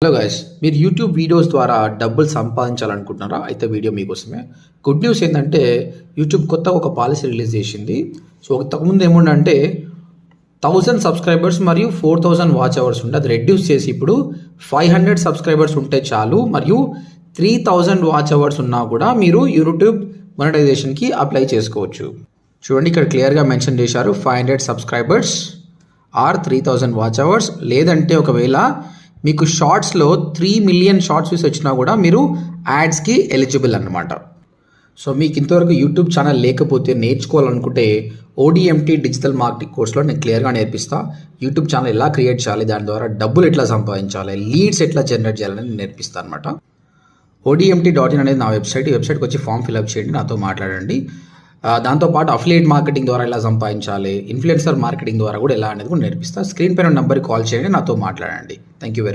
Hello guys, మీరు YouTube videos ద్వారా డబ్బులు సంపాదించాలనుకుంటున్నారా? అయితే వీడియో మీకోసమే. గుడ్ న్యూస్ ఏంటంటే యూట్యూబ్ కొత్తగా ఒక పాలసీ రిలీజ్ చేసింది. సో ఇంతకుముందు ఏముండంటే 1000 సబ్స్క్రైబర్స్ మరియు 4000 వాచ్ అవర్స్ ఉంటే అది రెడ్యూస్ చేసి ఇప్పుడు 500 సబ్స్క్రైబర్స్ ఉంటే చాలు మరియు 3000 వాచ్ అవర్స్ ఉన్నా కూడా మీరు యూట్యూబ్ మానిటైజేషన్కి అప్లై చేసుకోవచ్చు. చూడండి, ఇక్కడ క్లియర్గా మెన్షన్ చేశారు 500 సబ్స్క్రైబర్స్ ఆర్ 3000 వాచ్ అవర్స్. లేదంటే ఒకవేళ మీకు షార్ట్స్లో 3 మిలియన్ షార్ట్స్ వ్యూస్ వచ్చినా కూడా మీరు యాడ్స్కి ఎలిజిబుల్ అన్నమాట. సో మీకు ఇంతవరకు యూట్యూబ్ ఛానల్ లేకపోతే నేర్చుకోవాలనుకుంటే ODMT డిజిటల్ మార్కెటింగ్ కోర్స్లో నేను క్లియర్గా నేర్పిస్తా. యూట్యూబ్ ఛానల్ ఎలా క్రియేట్ చేయాలి, దాని ద్వారా డబ్బులు ఎట్లా సంపాదించాలి, లీడ్స్ ఎట్లా జనరేట్ చేయాలని నేర్పిస్తాను అనమాట. ODMT.in అనేది నా వెబ్సైట్. ఈ వెబ్సైట్కి వచ్చి ఫామ్ ఫిల్అప్ చేయండి, నాతో మాట్లాడండి. దాంతోపాటు అఫిలియేట్ మార్కెటింగ్ ద్వారా ఎలా సంపాదించాలి, ఇన్ఫ్లుయెన్సర్ మార్కెటింగ్ ద్వారా కూడా ఎలా అనేది కూడా నేర్పిస్తా. స్క్రీన్ పైన నెంబర్కి కాల్ చేయండి, నాతో మాట్లాడండి. Thank you very